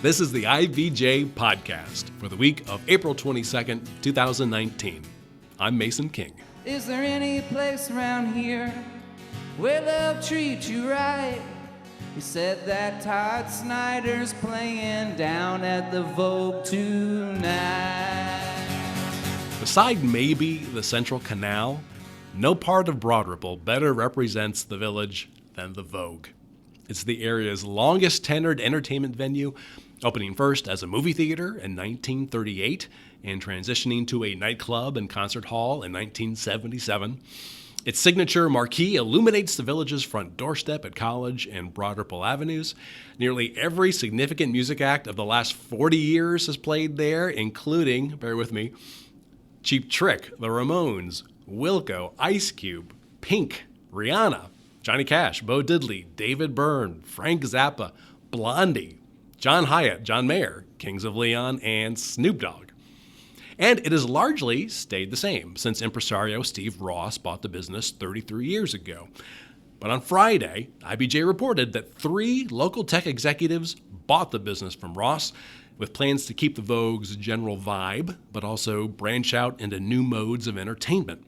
This is the IBJ Podcast for the week of April 22nd, 2019. I'm Mason King. Is there any place around here where they'll treat you right? He said that Todd Snyder's playing down at the Vogue tonight. Beside Mobi, the Central Canal, no part of Broad Ripple better represents the village than the Vogue. It's the area's longest tenured entertainment venue, opening first as a movie theater in 1938 and transitioning to a nightclub and concert hall in 1977. Its signature marquee illuminates the village's front doorstep at College and Broad Ripple Avenues. Nearly every significant music act of the last 40 years has played there, including, bear with me, Cheap Trick, The Ramones, Wilco, Ice Cube, Pink, Rihanna, Johnny Cash, Bo Diddley, David Byrne, Frank Zappa, Blondie, John Hyatt, John Mayer, Kings of Leon, and Snoop Dogg. And it has largely stayed the same since impresario Steve Ross bought the business 33 years ago. But on Friday, IBJ reported that 3 local tech executives bought the business from Ross, with plans to keep the Vogue's general vibe, but also branch out into new modes of entertainment.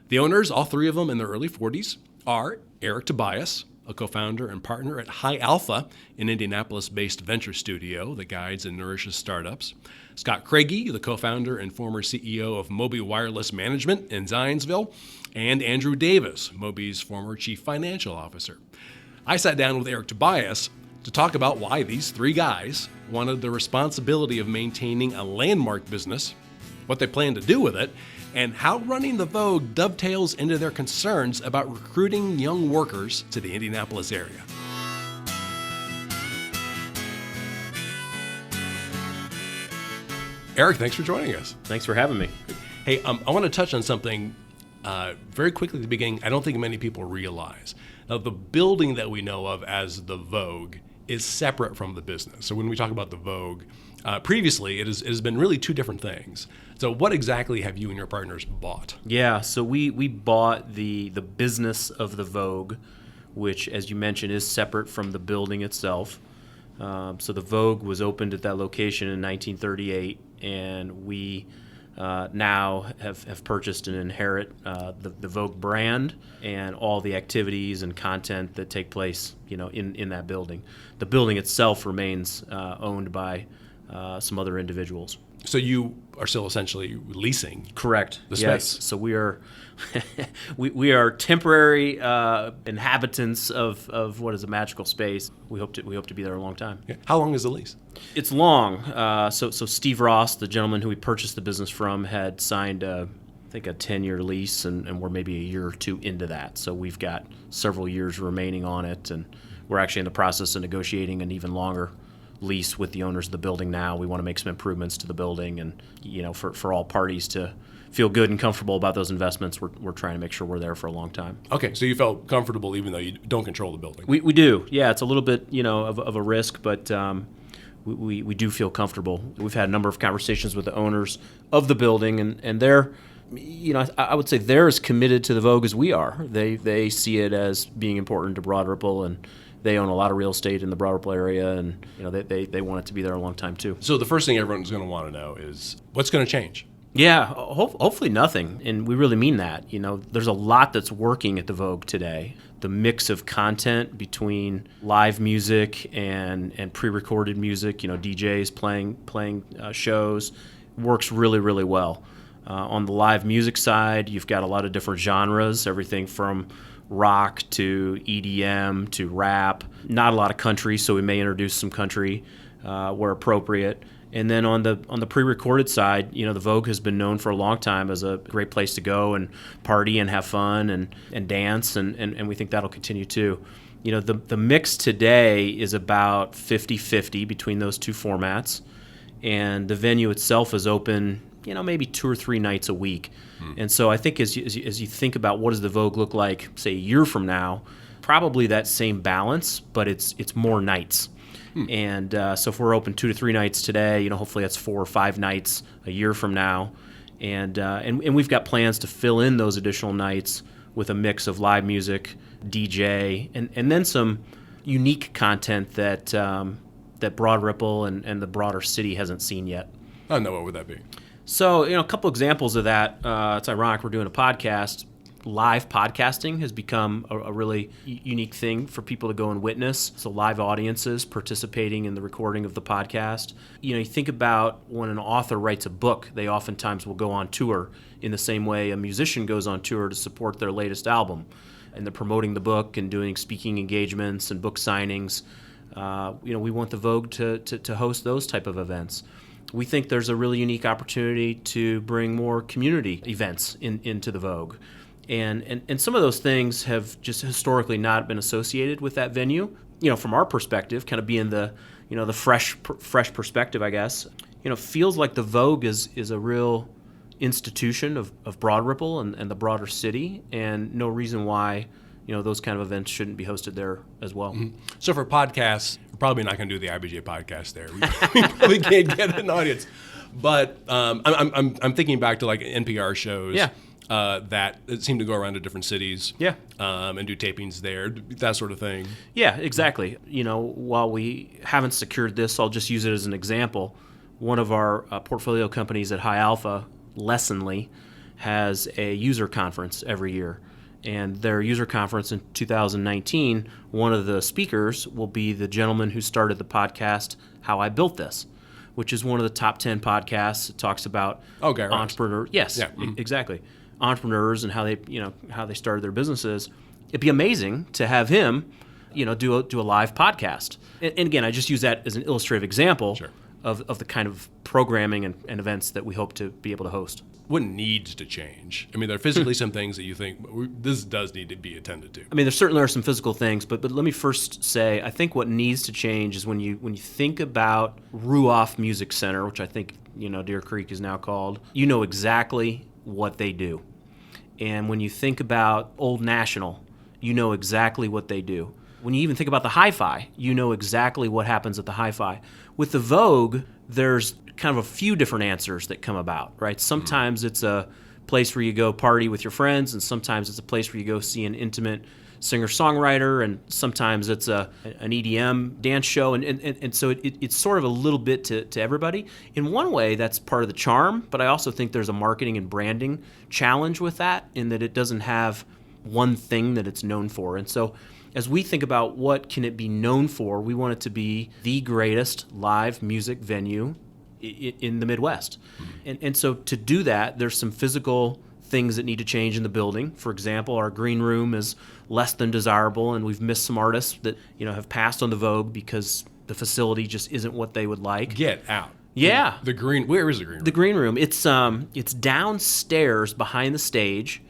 The owners, all 3 of them in their early 40s, are Eric Tobias, a co-founder and partner at High Alpha, an Indianapolis-based venture studio that guides and nourishes startups. Scott Kraege, the co-founder and former CEO of Mobi Wireless Management in Zionsville. And Andrew Davis, Mobi's former chief financial officer. I sat down with Eric Tobias to talk about why these 3 guys wanted the responsibility of maintaining a landmark business, what they plan to do with it, and how running the Vogue dovetails into their concerns about recruiting young workers to the Indianapolis area. Eric, thanks for joining us. Thanks for having me. Hey, I want to touch on something very quickly at the beginning. I don't think many people realize. Now, the building that we know of as the Vogue is separate from the business. So when we talk about the Vogue, previously it has been really 2 different things. So what exactly have you and your partners bought? Yeah, so we bought the business of the Vogue, which, as you mentioned, is separate from the building itself. So the Vogue was opened at that location in 1938, and we now have purchased and inherit the Vogue brand and all the activities and content that take place, in that building. The building itself remains owned by some other individuals. So you are still essentially leasing. Correct. The yes. space. So we are we are temporary inhabitants of what is a magical space. We hope to be there a long time. Yeah. How long is the lease? It's long. So Steve Ross, the gentleman who we purchased the business from, had signed I think a 10-year lease, and we're maybe a year or 2 into that. So we've got several years remaining on it, and we're actually in the process of negotiating an even longer lease with the owners of the building now. We want to make some improvements to the building, and for all parties to feel good and comfortable about those investments, we're trying to make sure we're there for a long time. Okay, so you felt comfortable even though you don't control the building. We do. Yeah, it's a little bit of a risk, but we do feel comfortable. We've had a number of conversations with the owners of the building, and they're I would say they're as committed to the Vogue as we are. They see it as being important to Broad Ripple, and they own a lot of real estate in the Broad Ripple area, and they want it to be there a long time too. So the first thing everyone's going to want to know is what's going to change? Yeah, hopefully nothing, and we really mean that. There's a lot that's working at the Vogue today. The mix of content between live music and pre-recorded music, DJs playing shows, works really, really well. On the live music side, you've got a lot of different genres, everything from rock to EDM to rap. Not a lot of country, so we may introduce some country where appropriate. And then on the pre-recorded side, the Vogue has been known for a long time as a great place to go and party and have fun and dance, and we think that'll continue too. The mix today is about 50-50 between those 2 formats, and the venue itself is open maybe 2 or 3 nights a week. And so I think as you think about what does the Vogue look like, say, a year from now, probably that same balance, but it's more nights. And so if we're open 2 to 3 nights today, hopefully that's 4 or 5 nights a year from now. And we've got plans to fill in those additional nights with a mix of live music, DJ, and then some unique content that that Broad Ripple and the broader city hasn't seen yet. Oh, no, what would that be? So, a couple examples of that. It's ironic we're doing a podcast. Live podcasting has become a really unique thing for people to go and witness. So live audiences participating in the recording of the podcast. You think about when an author writes a book, they oftentimes will go on tour in the same way a musician goes on tour to support their latest album. And they're promoting the book and doing speaking engagements and book signings. We want the Vogue to host those type of events. We think there's a really unique opportunity to bring more community events into the Vogue. And some of those things have just historically not been associated with that venue. From our perspective, kind of being the fresh perspective, I guess. Feels like the Vogue is a real institution of Broad Ripple and the broader city, and no reason why those kind of events shouldn't be hosted there as well. Mm-hmm. So for podcasts, we're probably not going to do the IBJ podcast there. We probably can't get an audience. But I'm thinking back to like NPR shows. Yeah. That seem to go around to different cities, Yeah. And do tapings there, that sort of thing. Yeah, exactly. While we haven't secured this, I'll just use it as an example. One of our portfolio companies at High Alpha, Lessonly, has a user conference every year. And their user conference in 2019, one of the speakers will be the gentleman who started the podcast, How I Built This, which is one of the top 10 podcasts. It talks about entrepreneurs. Yes, yeah. Exactly. Entrepreneurs and how they started their businesses. It'd be amazing to have him, do a live podcast. And again, I just use that as an illustrative example of the kind of programming and events that we hope to be able to host. What needs to change? I mean, there are physically some things that you think this does need to be attended to. I mean, there certainly are some physical things, but let me first say, I think what needs to change is when you think about Ruoff Music Center, which I think Deer Creek is now called, exactly what they do. And when you think about Old National, exactly what they do. When you even think about the Hi-Fi, exactly what happens at the Hi-Fi. With the Vogue, there's kind of a few different answers that come about, right? Sometimes it's a place where you go party with your friends, and sometimes it's a place where you go see an intimate singer-songwriter, and sometimes it's an EDM dance show, and so it's sort of a little bit to everybody. In one way, that's part of the charm, but I also think there's a marketing and branding challenge with that, in that it doesn't have one thing that it's known for. And so as we think about what can it be known for, we want it to be the greatest live music venue in the Midwest. And so to do that, there's some physical things that need to change in the building. For example, our green room is less than desirable, and we've missed some artists that have passed on the Vogue because the facility just isn't what they would like. Get out. Yeah. Where is the green room? The green room. It's downstairs behind the stage,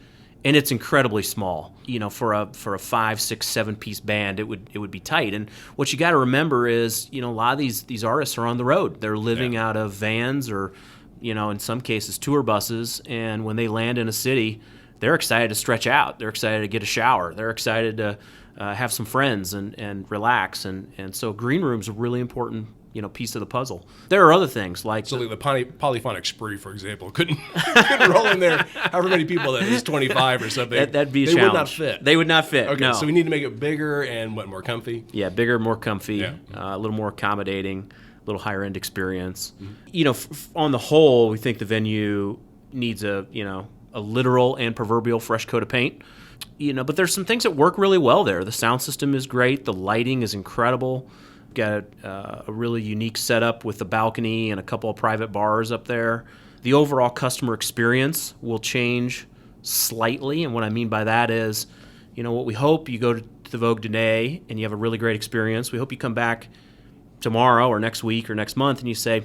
and it's incredibly small. For a 5, 6, 7 piece band, it would be tight. And what you got to remember is, a lot of these artists are on the road. They're living out of vans or, in some cases tour buses. And when they land in a city, they're excited to stretch out. They're excited to get a shower. They're excited to have some friends and relax. And so green room's a really important piece of the puzzle. There are other things like the polyphonic spree, for example, couldn't roll in there. However many people that is 25 or something. That'd be a challenge. They would not fit. They would not fit. Okay, no. So we need to make it bigger and more comfy. Yeah, bigger, more comfy, Yeah. A little more accommodating, a little higher end experience. Mm-hmm. On the whole, we think the venue needs a literal and proverbial fresh coat of paint. But there's some things that work really well there. The sound system is great. The lighting is incredible. Got a really unique setup with the balcony and a couple of private bars up there. The overall customer experience will change slightly, and what I mean by that is, what we hope, you go to the Vogue today and you have a really great experience. We hope you come back tomorrow or next week or next month and you say,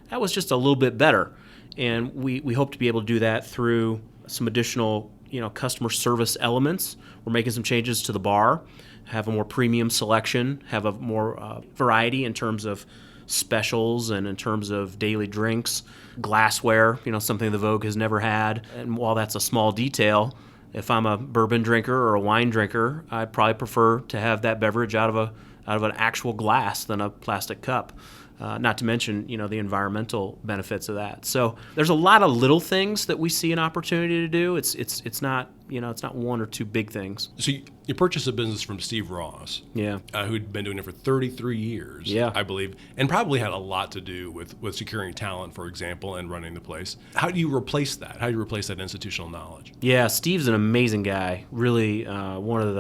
that was just a little bit better. And we hope to be able to do that through some additional, customer service elements. We're making some changes to the bar, have a more premium selection, have a more variety in terms of specials and in terms of daily drinks, glassware, something the Vogue has never had. And while that's a small detail, if I'm a bourbon drinker or a wine drinker, I'd probably prefer to have that beverage out of an actual glass than a plastic cup. Not to mention, the environmental benefits of that. So there's a lot of little things that we see an opportunity to do. It's not, it's not one or two big things. So you purchased a business from Steve Ross, Yeah. Who'd been doing it for 33 years, Yeah. I believe, and probably had a lot to do with securing talent, for example, and running the place. How do you replace that? How do you replace that institutional knowledge? Yeah, Steve's an amazing guy. Really, one of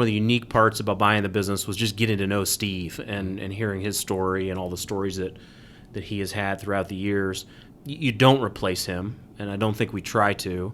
the unique parts about buying the business was just getting to know Steve and hearing his story and all the stories that he has had throughout the years. You don't replace him, and I don't think we try to.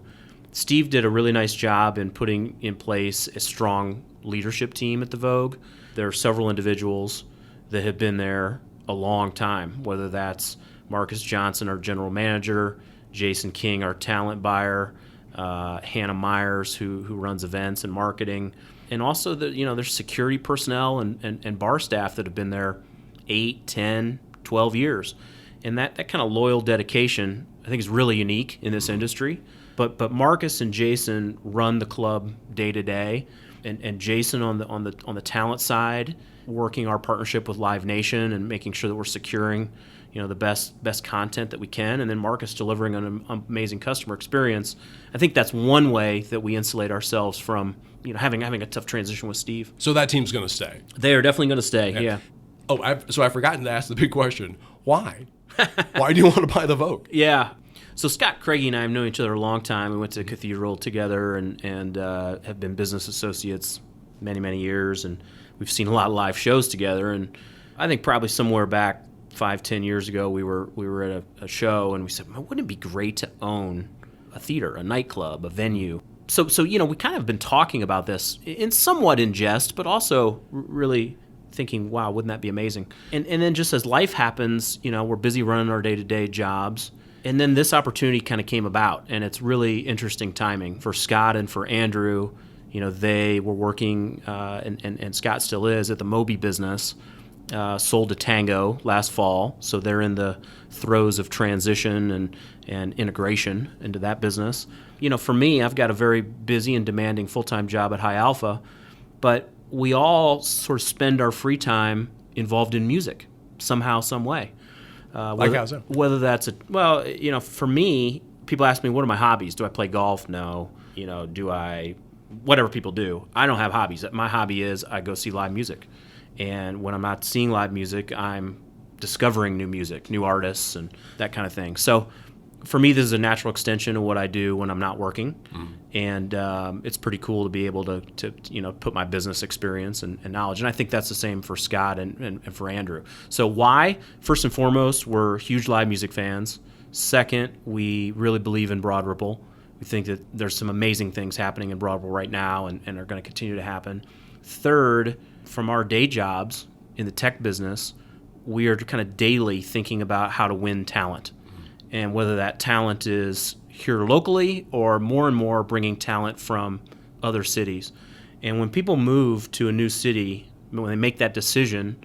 Steve did a really nice job in putting in place a strong leadership team at the Vogue. There are several individuals that have been there a long time, whether that's Marcus Johnson, our general manager, Jason King, our talent buyer, Hannah Myers, who runs events and marketing, and also there's security personnel and bar staff that have been there 8, 10, 12 years. And that kind of loyal dedication, I think, is really unique in this industry. But Marcus and Jason run the club day to day, and Jason on the talent side, working our partnership with Live Nation and making sure that we're securing the best content that we can, and then Marcus delivering an amazing customer experience. I think that's one way that we insulate ourselves from having a tough transition with Steve. So that team's going to stay. They are definitely going to stay. Yeah. Oh, I've forgotten to ask the big question: why? Why do you want to buy the Vogue? Yeah. So Scott Kraege and I have known each other a long time. We went to Cathedral together and have been business associates many, many years, and we've seen a lot of live shows together. And I think probably somewhere back 5-10 years ago, we were at a show, and we said, wouldn't it be great to own a theater, a nightclub, a venue? So we kind of been talking about this in somewhat in jest, but also really thinking, wow, wouldn't that be amazing? And then just as life happens, we're busy running our day-to-day jobs. And then this opportunity kind of came about, and it's really interesting timing for Scott and for Andrew. They were working, and Scott still is, at the Mobi business, sold to Tango last fall. So they're in the throes of transition and integration into that business. For me, I've got a very busy and demanding full-time job at High Alpha, but we all sort of spend our free time involved in music somehow, some way. Whether that's for me, people ask me, what are my hobbies? Do I play golf? No. Do I, whatever people do. I don't have hobbies. My hobby is I go see live music. And when I'm not seeing live music, I'm discovering new music, new artists, and that kind of thing. So for me, this is a natural extension of what I do when I'm not working. Mm-hmm. And it's pretty cool to be able to put my business experience and knowledge. And I think that's the same for Scott and for Andrew. So why? First and foremost, we're huge live music fans. Second, we really believe in Broad Ripple. We think that there's some amazing things happening in Broad Ripple right now and are going to continue to happen. Third, from our day jobs in the tech business, we are kind of daily thinking about how to win talent. And whether that talent is here locally or more and more bringing talent from other cities. And when people move to a new city, when they make that decision,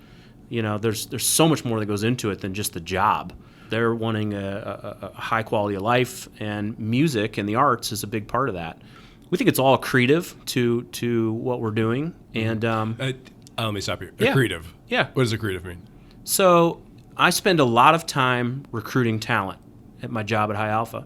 there's so much more that goes into it than just the job. They're wanting a high quality of life, and music and the arts is a big part of that. We think it's all accretive to what we're doing. And let me stop here. Yeah. Accretive. Yeah. What does accretive mean? So I spend a lot of time recruiting talent at my job at High Alpha.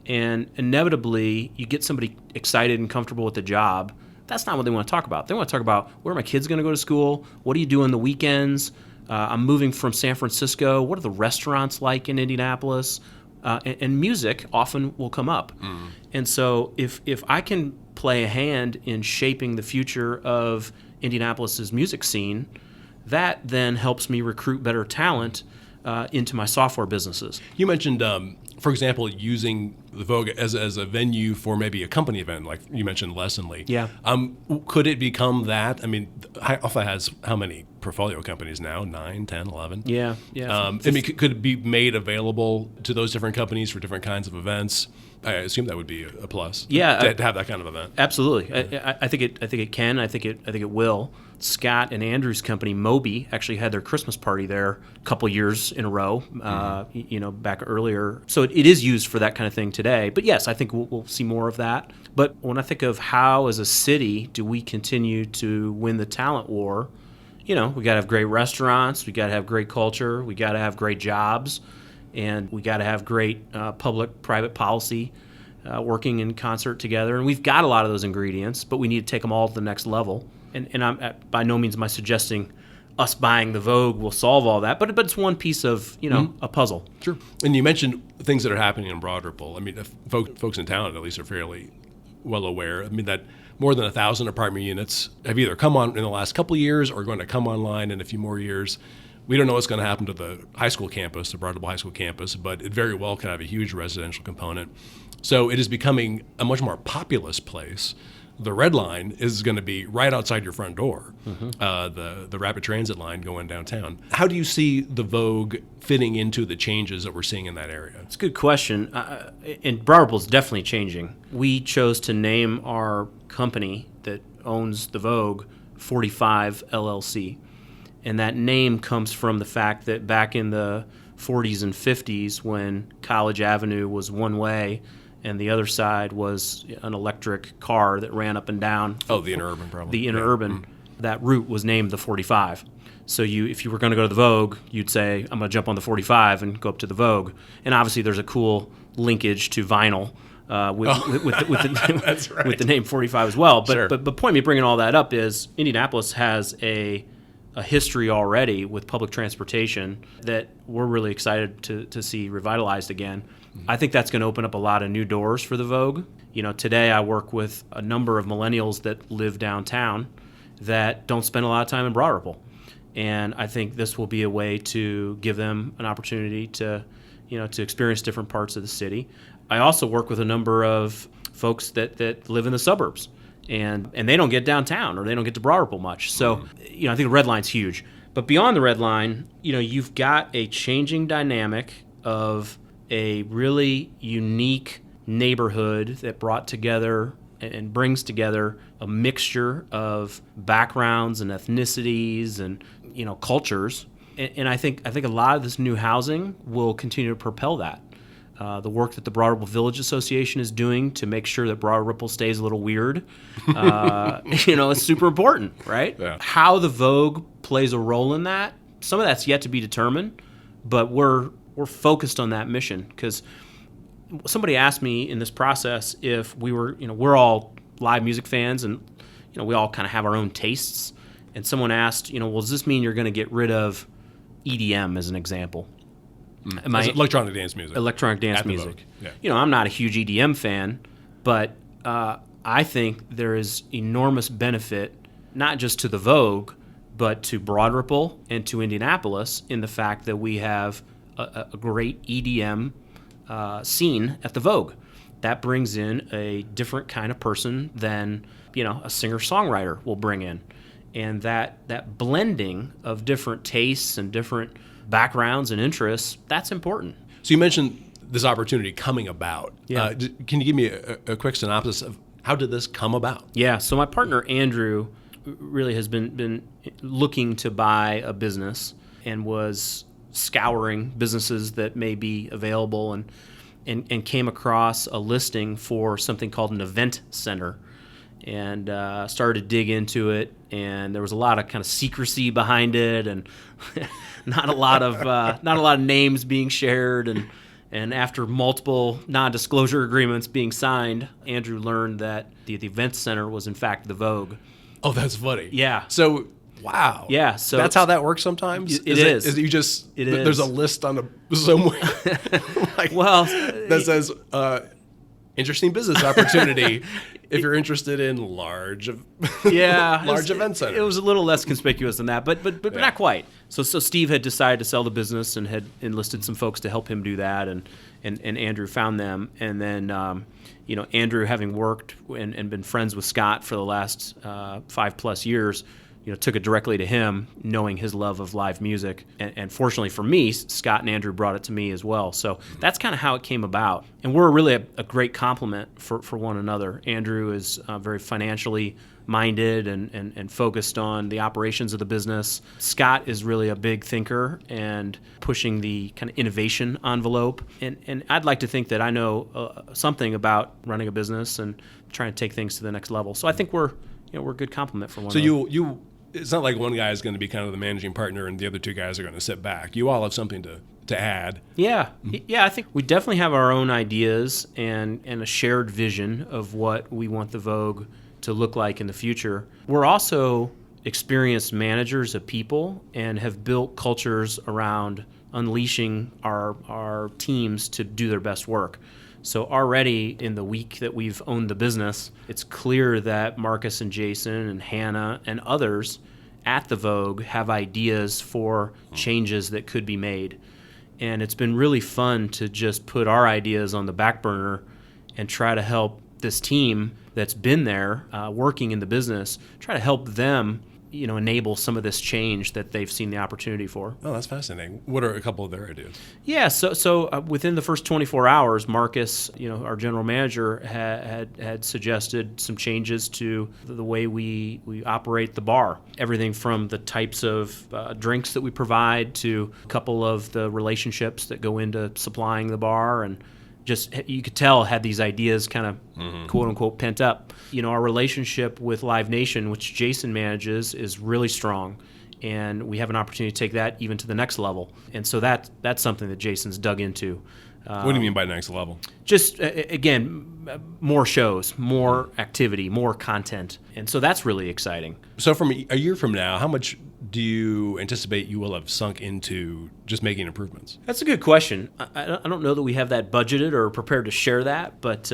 And inevitably, you get somebody excited and comfortable with the job. That's not what they want to talk about. They want to talk about, where are my kids going to go to school? What do you do on the weekends? I'm moving from San Francisco. What are the restaurants like in Indianapolis? And music often will come up. Mm. And so if I can play a hand in shaping the future of Indianapolis's music scene, that then helps me recruit better talent into my software businesses. You mentioned, for example, using the Vogue as a venue for maybe a company event, like you mentioned Lessonly. Yeah. Could it become that? I mean, High Alpha has how many portfolio companies now? 9, 10, 11? Yeah. Could it be made available to those different companies for different kinds of events? I assume that would be a plus. Yeah, to have that kind of event. Absolutely. I think it can. I think it will. Scott and Andrew's company, Mobi, actually had their Christmas party there a couple years in a row, back earlier. So it is used for that kind of thing today. But yes, I think we'll see more of that. But when I think of how, as a city, do we continue to win the talent war we got to have great restaurants, we got to have great culture, we got to have great jobs, and we got to have great public-private policy working in concert together. And we've got a lot of those ingredients, but we need to take them all to the next level. And I'm by no means am I suggesting us buying the Vogue will solve all that, but it's one piece of a puzzle. Sure. And you mentioned things that are happening in Broad Ripple. I mean, folks in town at least are fairly well aware. I mean, that more than 1,000 apartment units have either come on in the last couple of years or going to come online in a few more years. We don't know what's going to happen to the high school campus, the Broad Ripple High School campus, but it very well could have a huge residential component. So it is becoming a much more populous place. The Red Line is going to be right outside your front door, the rapid transit line going downtown. How do you see the Vogue fitting into the changes that we're seeing in that area? It's a good question. And Broad Ripple is definitely changing. We chose to name our company that owns the Vogue 45 LLC. And that name comes from the fact that back in the 40s and 50s, when College Avenue was one way and the other side was an electric car that ran up and down. Oh, the interurban, probably. The interurban. That route was named the 45. So if you were going to go to the Vogue, you'd say, I'm going to jump on the 45 and go up to the Vogue. And obviously there's a cool linkage to vinyl with the name 45 as well. But Sure. but the point of me bringing all that up is Indianapolis has a history already with public transportation that we're really excited to see revitalized again. I think that's going to open up a lot of new doors for the Vogue. Today I work with a number of millennials that live downtown that don't spend a lot of time in Broad Ripple. And I think this will be a way to give them an opportunity to experience different parts of the city. I also work with a number of folks that live in the suburbs. And they don't get downtown or they don't get to Broad Ripple much. So, I think the Red Line's huge. But beyond the Red Line, you've got a changing dynamic of a really unique neighborhood that brought together and brings together a mixture of backgrounds and ethnicities and, cultures. And I think a lot of this new housing will continue to propel that. The work that the Broad Ripple Village Association is doing to make sure that Broad Ripple stays a little weird, is super important, right? Yeah. How the Vogue plays a role in that, some of that's yet to be determined, but we're focused on that mission because somebody asked me in this process if we were, we're all live music fans and, we all kind of have our own tastes. And someone asked, well, does this mean you're going to get rid of EDM as an example? Electronic dance music. Electronic dance music. Yeah. I'm not a huge EDM fan, but I think there is enormous benefit, not just to the Vogue, but to Broad Ripple and to Indianapolis in the fact that we have a great EDM scene at the Vogue. That brings in a different kind of person than, a singer-songwriter will bring in. And that blending of different tastes and different backgrounds and interests, that's important. So you mentioned this opportunity coming about. Yeah. Can you give me a quick synopsis of how did this come about? Yeah, so my partner Andrew really has been looking to buy a business and was scouring businesses that may be available and came across a listing for something called an event center and started to dig into it, and there was a lot of kind of secrecy behind it and not a lot of names being shared, and after multiple non-disclosure agreements being signed, Andrew learned that the event center was in fact the Vogue. Oh, that's funny. Yeah. So, wow. Yeah. So that's how that works sometimes. It is. Is it you just? It there's is. a list on somewhere. Well, that says interesting business opportunity if you're interested in large event centers. It was a little less conspicuous than that, but not quite. So Steve had decided to sell the business and had enlisted some folks to help him do that, and Andrew found them, and then Andrew, having worked and been friends with Scott for the last 5+ years, took it directly to him, knowing his love of live music. And fortunately for me, Scott and Andrew brought it to me as well. So that's kind of how it came about. And we're really a great complement for one another. Andrew is very financially minded and focused on the operations of the business. Scott is really a big thinker and pushing the kind of innovation envelope. And I'd like to think that I know something about running a business and trying to take things to the next level. So I think we're a good complement for one another. So you it's not like one guy is going to be kind of the managing partner and the other two guys are going to sit back. You all have something to add. Yeah. Yeah, I think we definitely have our own ideas and a shared vision of what we want the Vogue to look like in the future. We're also experienced managers of people and have built cultures around unleashing our teams to do their best work. So already in the week that we've owned the business, it's clear that Marcus and Jason and Hannah and others at the Vogue have ideas for changes that could be made. And it's been really fun to just put our ideas on the back burner and try to help this team that's been there working in the business, try to help them enable some of this change that they've seen the opportunity for. Oh, that's fascinating. What are a couple of their ideas? Yeah, so within the first 24 hours, Marcus, our general manager, had suggested some changes to the way we operate the bar. Everything from the types of drinks that we provide to a couple of the relationships that go into supplying the bar, and just you could tell had these ideas kind of quote unquote pent up. Our relationship with Live Nation, which Jason manages, is really strong, and we have an opportunity to take that even to the next level. And so that's something that Jason's dug into. What do you mean by next level? Just again, more shows, more activity, more content, and so that's really exciting. So from a year from now, how much do you anticipate you will have sunk into just making improvements? That's a good question. I don't know that we have that budgeted or prepared to share that, but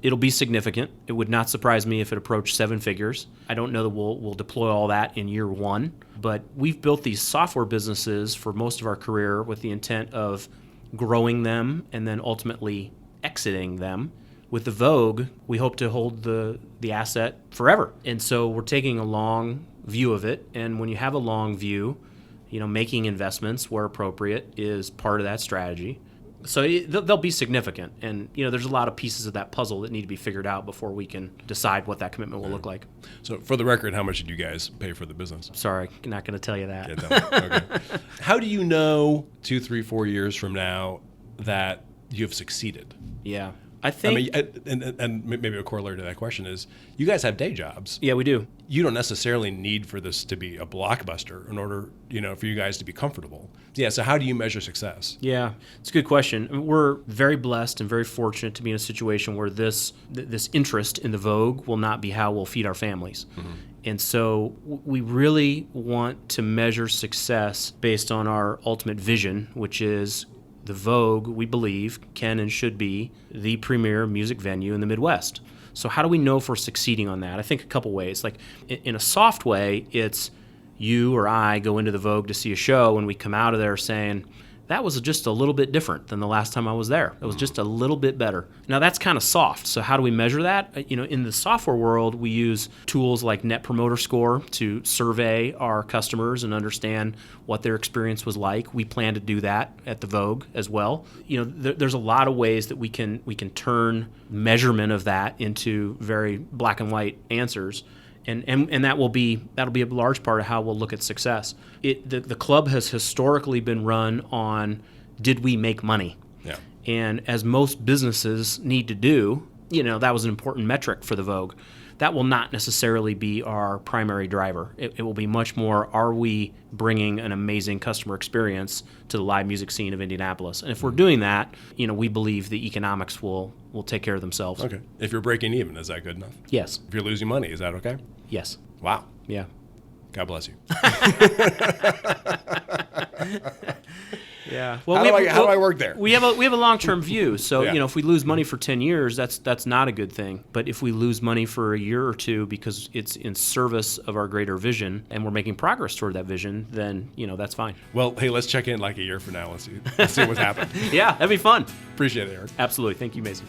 it'll be significant. It would not surprise me if it approached 7 figures. I don't know that we'll deploy all that in year one, but we've built these software businesses for most of our career with the intent of growing them and then ultimately exiting them. With the Vogue, we hope to hold the asset forever. And so we're taking a long view of it. And when you have a long view, making investments where appropriate is part of that strategy. So they'll be significant. And, there's a lot of pieces of that puzzle that need to be figured out before we can decide what that commitment will look like. So for the record, how much did you guys pay for the business? Sorry, not going to tell you that. Can't tell me. Okay. How do you know 2, 3, 4 years from now that you've succeeded? Yeah. I think, and maybe a corollary to that question is, you guys have day jobs. Yeah, we do. You don't necessarily need for this to be a blockbuster in order, for you guys to be comfortable. Yeah. So how do you measure success? Yeah, it's a good question. We're very blessed and very fortunate to be in a situation where this interest in the Vogue will not be how we'll feed our families. Mm-hmm. And so we really want to measure success based on our ultimate vision, which is the Vogue, we believe, can and should be the premier music venue in the Midwest. So how do we know if we're succeeding on that? I think a couple ways. Like in a soft way, it's you or I go into the Vogue to see a show and we come out of there saying, that was just a little bit different than the last time I was there. It was just a little bit better. Now that's kind of soft. So how do we measure that? In the software world, we use tools like Net Promoter Score to survey our customers and understand what their experience was like. We plan to do that at the Vogue as well. There's a lot of ways that we can turn measurement of that into very black and white answers. And that'll be a large part of how we'll look at success. The club has historically been run on, did we make money? Yeah. And as most businesses need to do, that was an important metric for the Vogue. That will not necessarily be our primary driver. It will be much more, are we bringing an amazing customer experience to the live music scene of Indianapolis? And if we're doing that, we believe the economics will take care of themselves. Okay. If you're breaking even, is that good enough? Yes. If you're losing money, is that okay? Yes. Wow. Yeah. God bless you. Yeah. Well, how do I work there? We have a long-term view. So Yeah. if we lose money for 10 years, that's not a good thing. But if we lose money for a year or two because it's in service of our greater vision and we're making progress toward that vision, then that's fine. Well, hey, let's check in like a year from now. Let's see what's happened. Yeah, that'd be fun. Appreciate it, Eric. Absolutely. Thank you, Mason.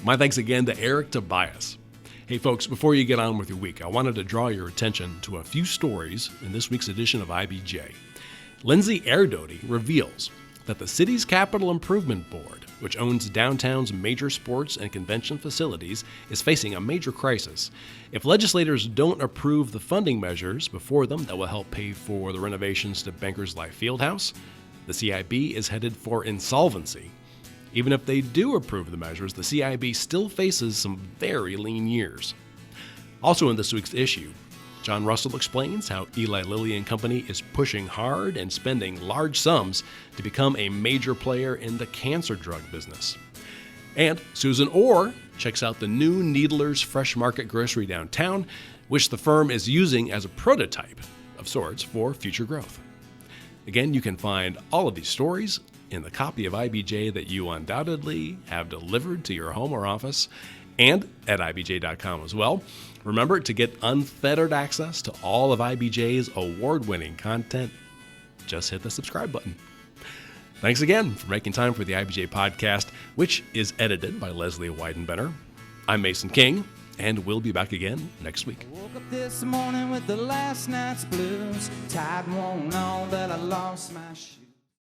My thanks again to Eric Tobias. Hey folks, before you get on with your week, I wanted to draw your attention to a few stories in this week's edition of IBJ. Lindsay Erdoty reveals that the city's Capital Improvement Board, which owns downtown's major sports and convention facilities, is facing a major crisis. If legislators don't approve the funding measures before them that will help pay for the renovations to Bankers Life Fieldhouse, the CIB is headed for insolvency. Even if they do approve the measures, the CIB still faces some very lean years. Also in this week's issue, John Russell explains how Eli Lilly and Company is pushing hard and spending large sums to become a major player in the cancer drug business. And Susan Orr checks out the new Needler's Fresh Market Grocery downtown, which the firm is using as a prototype of sorts for future growth. Again, you can find all of these stories in the copy of IBJ that you undoubtedly have delivered to your home or office, and at IBJ.com as well. Remember, to get unfettered access to all of IBJ's award-winning content, just hit the subscribe button. Thanks again for making time for the IBJ podcast, which is edited by Leslie Weidenbender. I'm Mason King, and we'll be back again next week. I woke up this morning with the last night's blues. Tide won't know that I lost my shoes.